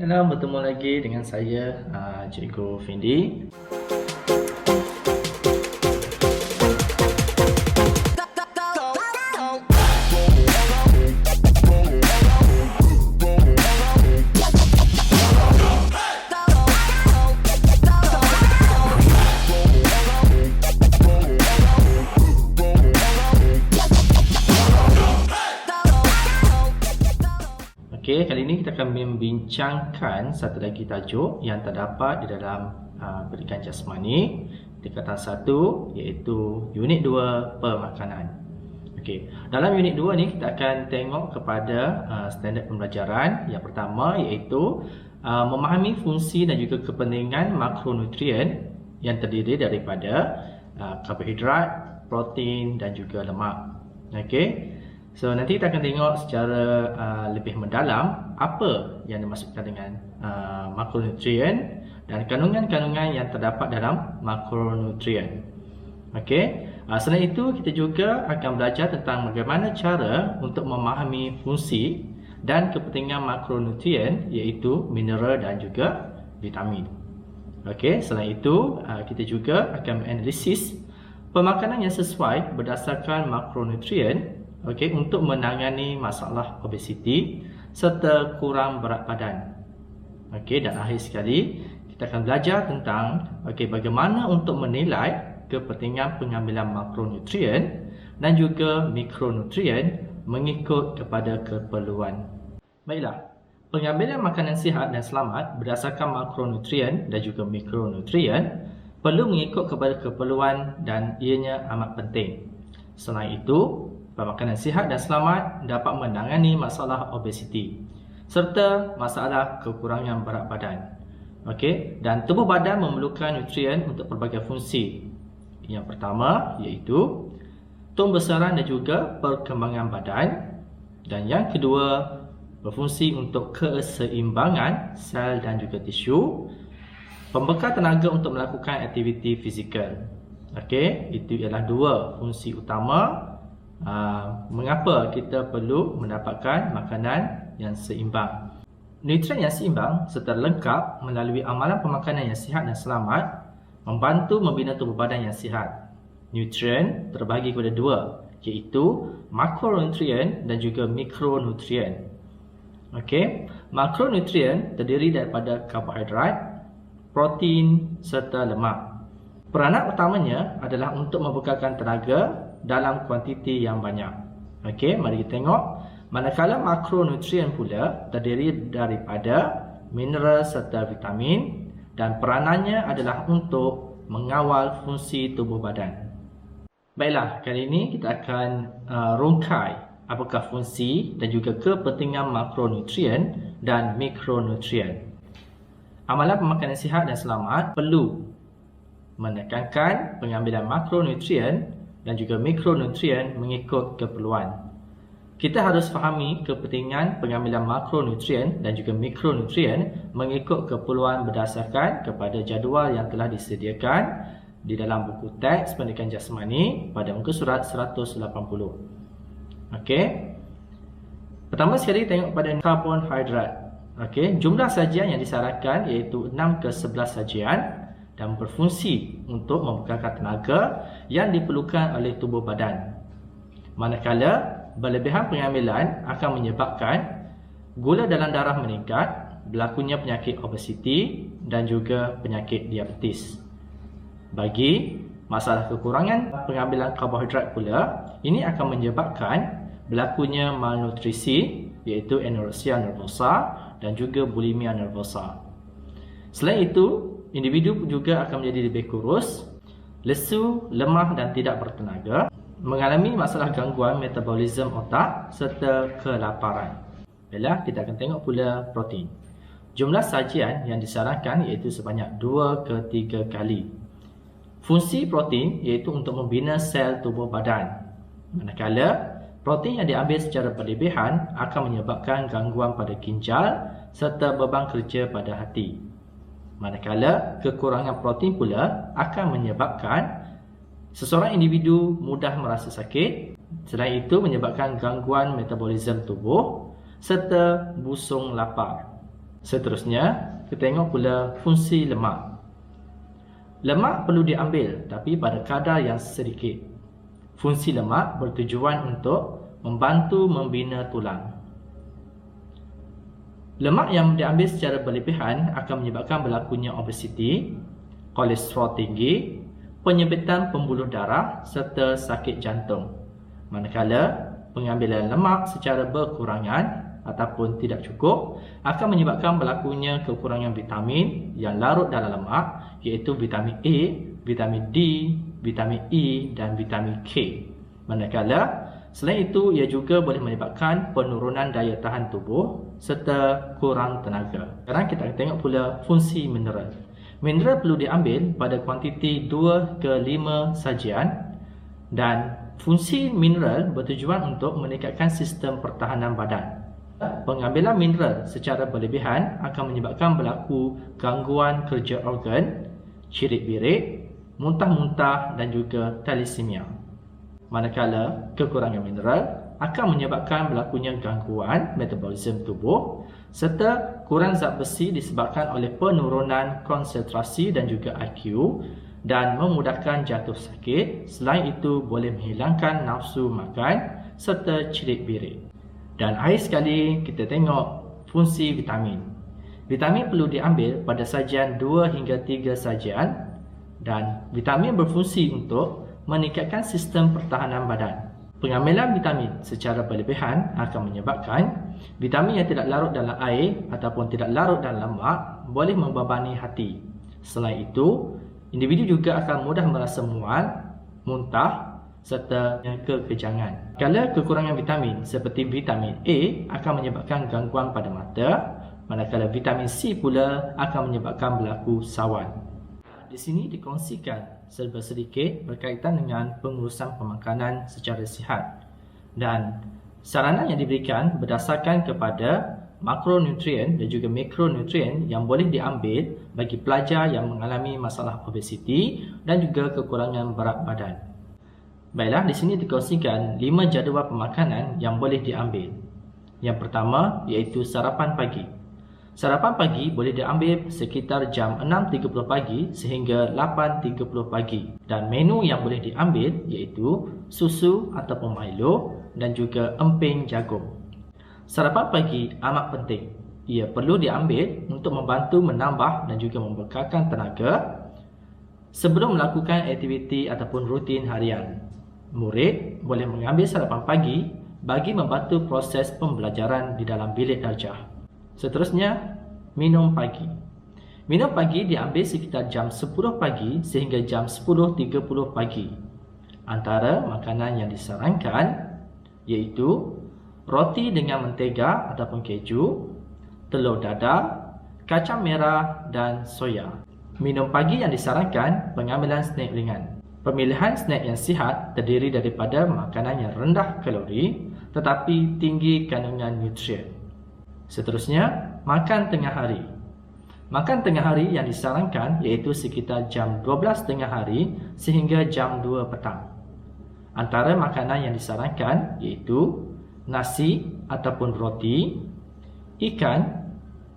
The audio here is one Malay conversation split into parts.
Hello, bertemu lagi dengan saya, Cikgu Fendi. Okey, kali ini kita akan membincangkan satu lagi tajuk yang terdapat di dalam pendidikan jasmani tingkatan 1, iaitu unit 2 pemakanan. Okey, dalam unit 2 ni kita akan tengok kepada standard pembelajaran. Yang pertama iaitu memahami fungsi dan juga kepentingan makronutrien yang terdiri daripada karbohidrat, protein dan juga lemak. Okey. So, nanti kita akan tengok secara lebih mendalam apa yang dimaksudkan dengan makronutrien dan kandungan-kandungan yang terdapat dalam makronutrien. Okey. Selain itu, kita juga akan belajar tentang bagaimana cara untuk memahami fungsi dan kepentingan makronutrien, iaitu mineral dan juga vitamin. Okey. Selain itu, kita juga akan menganalisis pemakanan yang sesuai berdasarkan makronutrien, okey, untuk menangani masalah obesiti serta kurang berat badan. Okey, dan akhir sekali kita akan belajar tentang bagaimana untuk menilai kepentingan pengambilan makronutrien dan juga mikronutrien mengikut kepada keperluan. Baiklah, pengambilan makanan sihat dan selamat berdasarkan makronutrien dan juga mikronutrien perlu mengikut kepada keperluan dan ianya amat penting. Selain itu, pemakanan sihat dan selamat dapat menangani masalah obesiti serta masalah kekurangan berat badan. Okey, dan tubuh badan memerlukan nutrien untuk pelbagai fungsi. Yang pertama iaitu pembesaran dan juga perkembangan badan, dan yang kedua berfungsi untuk keseimbangan sel dan juga tisu, pembekal tenaga untuk melakukan aktiviti fizikal. Okey, itu ialah dua fungsi utama mengapa kita perlu mendapatkan makanan yang seimbang. Nutrien yang seimbang serta lengkap melalui amalan pemakanan yang sihat dan selamat membantu membina tubuh badan yang sihat. Nutrien terbahagi kepada dua, iaitu makronutrien dan juga mikronutrien. Okey, makronutrien terdiri daripada karbohidrat, protein serta lemak. Peranan utamanya adalah untuk membekalkan tenaga dalam kuantiti yang banyak. Okey, mari kita tengok. Manakala makronutrien pula terdiri daripada mineral serta vitamin, dan peranannya adalah untuk mengawal fungsi tubuh badan. Baiklah, kali ini kita akan rungkai apakah fungsi dan juga kepentingan makronutrien dan mikronutrien. Amalan pemakanan sihat dan selamat perlu menekankan pengambilan makronutrien dan juga mikronutrien mengikut keperluan. Kita harus fahami kepentingan pengambilan makronutrien dan juga mikronutrien mengikut keperluan berdasarkan kepada jadual yang telah disediakan di dalam buku teks pendidikan jasmani pada muka surat 180. Okey. Pertama sekali tengok pada karbohidrat. Okey, jumlah sajian yang disarankan iaitu 6 ke 11 sajian dan berfungsi untuk membekalkan tenaga yang diperlukan oleh tubuh badan. Manakala berlebihan pengambilan akan menyebabkan gula dalam darah meningkat, berlakunya penyakit obesiti dan juga penyakit diabetes. Bagi masalah kekurangan pengambilan karbohidrat pula, ini akan menyebabkan berlakunya malnutrisi, iaitu anorexia nervosa dan juga bulimia nervosa. Selain itu, individu juga akan menjadi lebih kurus, lesu, lemah dan tidak bertenaga, mengalami masalah gangguan metabolisme otak serta kelaparan. Baiklah, kita akan tengok pula protein. Jumlah sajian yang disarankan iaitu sebanyak 2 ke 3 kali. Fungsi protein iaitu untuk membina sel tubuh badan. Manakala protein yang diambil secara berlebihan akan menyebabkan gangguan pada ginjal serta beban kerja pada hati. Manakala kekurangan protein pula akan menyebabkan seseorang individu mudah merasa sakit, selain itu menyebabkan gangguan metabolisme tubuh serta busung lapar. Seterusnya, kita tengok pula fungsi lemak. Lemak perlu diambil tapi pada kadar yang sedikit. Fungsi lemak bertujuan untuk membantu membina tulang. Lemak yang diambil secara berlebihan akan menyebabkan berlakunya obesiti, kolesterol tinggi, penyempitan pembuluh darah serta sakit jantung. Manakala pengambilan lemak secara berkurangan ataupun tidak cukup akan menyebabkan berlakunya kekurangan vitamin yang larut dalam lemak, iaitu vitamin A, vitamin D, vitamin E dan vitamin K. Manakala selain itu ia juga boleh menyebabkan penurunan daya tahan tubuh serta kurang tenaga. Sekarang kita akan tengok pula fungsi mineral. Mineral perlu diambil pada kuantiti 2 ke 5 sajian dan fungsi mineral bertujuan untuk meningkatkan sistem pertahanan badan. Pengambilan mineral secara berlebihan akan menyebabkan berlaku gangguan kerja organ, cirit-birit, muntah-muntah dan juga thalassemia. Manakala kekurangan mineral akan menyebabkan berlakunya gangguan metabolisme tubuh serta kurang zat besi disebabkan oleh penurunan konsentrasi dan juga IQ dan memudahkan jatuh sakit. Selain itu boleh menghilangkan nafsu makan serta cirit-birit. Dan akhir sekali kita tengok fungsi vitamin. Vitamin perlu diambil pada sajian 2 hingga 3 sajian dan vitamin berfungsi untuk meningkatkan sistem pertahanan badan. Pengambilan vitamin secara berlebihan akan menyebabkan vitamin yang tidak larut dalam air ataupun tidak larut dalam lemak boleh membebani hati. Selain itu, individu juga akan mudah merasa mual, muntah serta kekejangan. Kalau kekurangan vitamin seperti vitamin A akan menyebabkan gangguan pada mata, manakala vitamin C pula akan menyebabkan berlaku sawan. Di sini dikongsikan serba sedikit berkaitan dengan pengurusan pemakanan secara sihat dan saranan yang diberikan berdasarkan kepada makronutrien dan juga mikronutrien yang boleh diambil bagi pelajar yang mengalami masalah obesiti dan juga kekurangan berat badan. Baiklah, di sini dikongsikan 5 jadual pemakanan yang boleh diambil. Yang pertama iaitu sarapan pagi. Sarapan pagi boleh diambil sekitar jam 6.30 pagi sehingga 8.30 pagi. Dan menu yang boleh diambil iaitu susu ataupun Milo dan juga emping jagung. Sarapan pagi amat penting. Ia perlu diambil untuk membantu menambah dan juga membekalkan tenaga sebelum melakukan aktiviti ataupun rutin harian. Murid boleh mengambil sarapan pagi bagi membantu proses pembelajaran di dalam bilik darjah. Seterusnya, minum pagi. Minum pagi diambil sekitar jam 10 pagi sehingga jam 10.30 pagi. Antara makanan yang disarankan iaitu roti dengan mentega ataupun keju, telur dadar, kacang merah dan soya. Minum pagi yang disarankan pengambilan snack ringan. Pemilihan snack yang sihat terdiri daripada makanan yang rendah kalori tetapi tinggi kandungan nutrien. Seterusnya, makan tengah hari. Makan tengah hari yang disarankan iaitu sekitar jam 12 tengah hari sehingga jam 2 petang. Antara makanan yang disarankan iaitu nasi ataupun roti, ikan,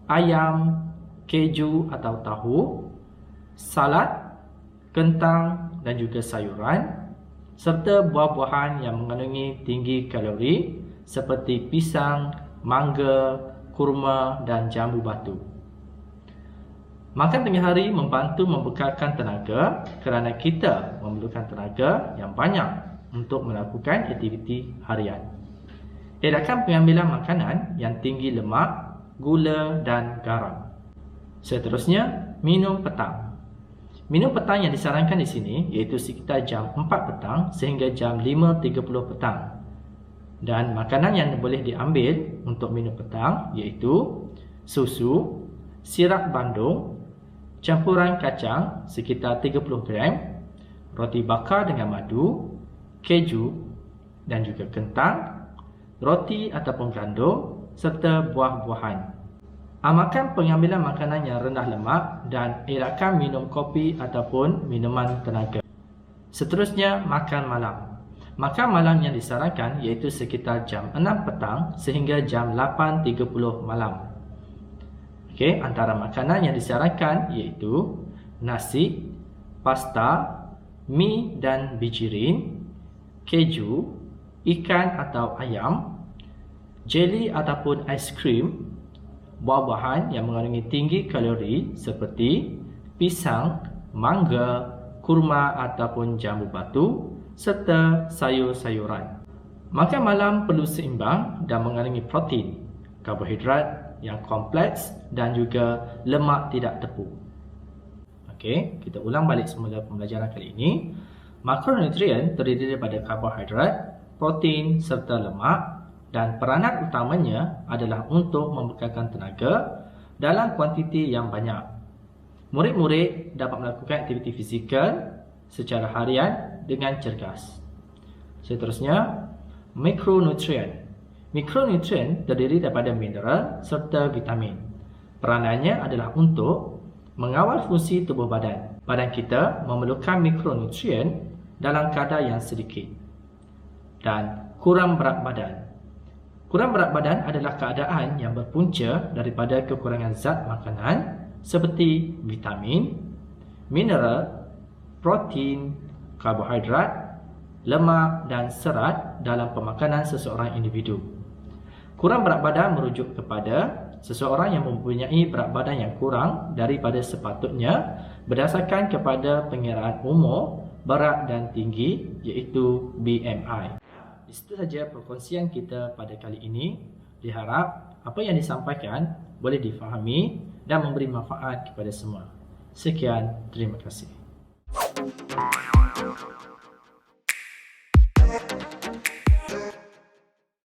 ayam, keju atau tahu, salad, kentang dan juga sayuran serta buah-buahan yang mengandungi tinggi kalori seperti pisang, mangga, kurma dan jambu batu. Makan tengah hari membantu membekalkan tenaga kerana kita memerlukan tenaga yang banyak untuk melakukan aktiviti harian. Elakkan pengambilan makanan yang tinggi lemak, gula dan garam. Seterusnya, minum petang. Minum petang yang disarankan di sini iaitu sekitar jam 4 petang sehingga jam 5.30 petang. Dan makanan yang boleh diambil untuk minum petang iaitu susu, sirap bandung, campuran kacang sekitar 30 gram, roti bakar dengan madu, keju dan juga kentang, roti ataupun gandum serta buah-buahan. Amalkan pengambilan makanan yang rendah lemak dan elakkan minum kopi ataupun minuman tenaga. Seterusnya, makan malam. Makan malam yang disarankan iaitu sekitar jam 6 petang sehingga jam 8.30 malam. Okey, antara makanan yang disarankan iaitu nasi, pasta, mi dan bijirin, keju, ikan atau ayam, jeli ataupun aiskrim, buah-buahan yang mengandungi tinggi kalori seperti pisang, mangga, kurma ataupun jambu batu serta sayur-sayuran. Makan malam perlu seimbang dan mengandungi protein, karbohidrat yang kompleks dan juga lemak tidak tepung. Okey, kita ulang balik semula pembelajaran kali ini. Makronutrien terdiri daripada karbohidrat, protein serta lemak dan peranan utamanya adalah untuk membekalkan tenaga dalam kuantiti yang banyak. Murid-murid dapat melakukan aktiviti fizikal secara harian dengan cergas. Seterusnya, mikronutrien. Mikronutrien terdiri daripada mineral serta vitamin. Peranannya adalah untuk mengawal fungsi tubuh badan. Badan kita memerlukan mikronutrien dalam kadar yang sedikit. Dan kurang berat badan. Kurang berat badan adalah keadaan yang berpunca daripada kekurangan zat makanan seperti vitamin, mineral, protein, karbohidrat, lemak dan serat dalam pemakanan seseorang individu. Kurang berat badan merujuk kepada seseorang yang mempunyai berat badan yang kurang daripada sepatutnya berdasarkan kepada pengiraan umur, berat dan tinggi iaitu BMI. Itu saja perkongsian kita pada kali ini. Diharap apa yang disampaikan boleh difahami dan memberi manfaat kepada semua. Sekian, terima kasih.